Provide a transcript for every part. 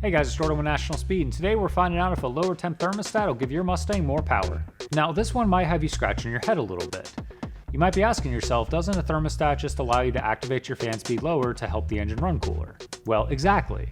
Hey guys, it's Jordan with National Speed, and today we're finding out if a lower temp thermostat will give your Mustang more power. Now, this one might have you scratching your head a little bit. You might be asking yourself, doesn't a thermostat just allow you to activate your fan speed lower to help the engine run cooler? Well, exactly.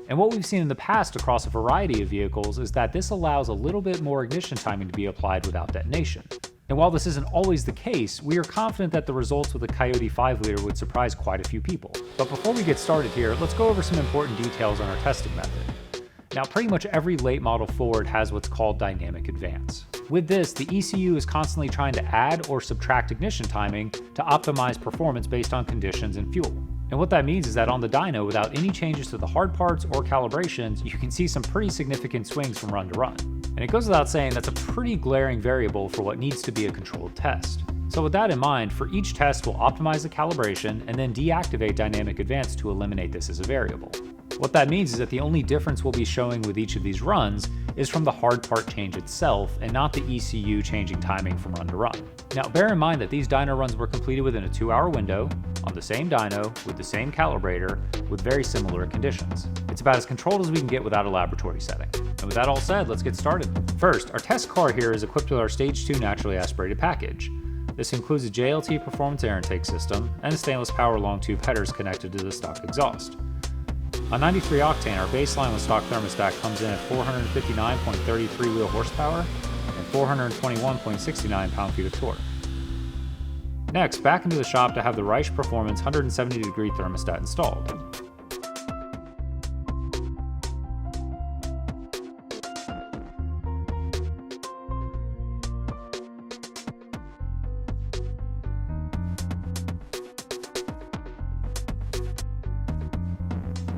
And what we've seen in the past across a variety of vehicles is that this allows a little bit more ignition timing to be applied without detonation. And while this isn't always the case, we are confident that the results with a Coyote 5-liter would surprise quite a few people. But before we get started here, let's go over some important details on our testing method. Now, pretty much every late model Ford has what's called dynamic advance. With this, the ECU is constantly trying to add or subtract ignition timing to optimize performance based on conditions and fuel. And what that means is that on the dyno, without any changes to the hard parts or calibrations, you can see some pretty significant swings from run to run. And it goes without saying that's a pretty glaring variable for what needs to be a controlled test. So with that in mind, for each test we'll optimize the calibration and then deactivate dynamic advance to eliminate this as a variable. What that means is that the only difference we'll be showing with each of these runs is from the hard part change itself and not the ECU changing timing from run to run. Now bear in mind that these dyno runs were completed within a 2-hour window, on the same dyno, with the same calibrator, with very similar conditions. It's about as controlled as we can get without a laboratory setting. And with that all said, let's get started. First, our test car here is equipped with our Stage 2 naturally aspirated package. This includes a JLT performance air intake system and stainless power long tube headers connected to the stock exhaust. On 93 octane, our baseline with stock thermostat comes in at 459.33 wheel horsepower and 421.69 pound-feet of torque. Next, back into the shop to have the Reich Performance 170-degree thermostat installed.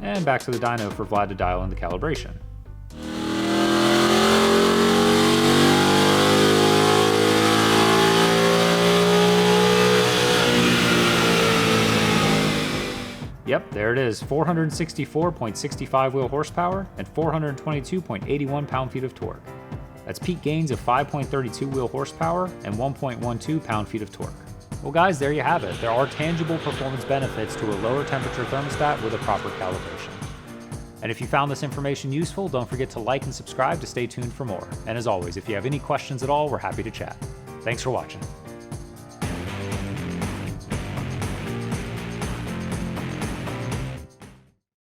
And back to the dyno for Vlad to dial in the calibration. Yep, there it is, 464.65 wheel horsepower and 422.81 pound-feet of torque. That's peak gains of 5.32 wheel horsepower and 1.12 pound-feet of torque. Well guys, there you have it. There are tangible performance benefits to a lower temperature thermostat with a proper calibration. And if you found this information useful, don't forget to like and subscribe to stay tuned for more. And as always, if you have any questions at all, we're happy to chat. Thanks for watching.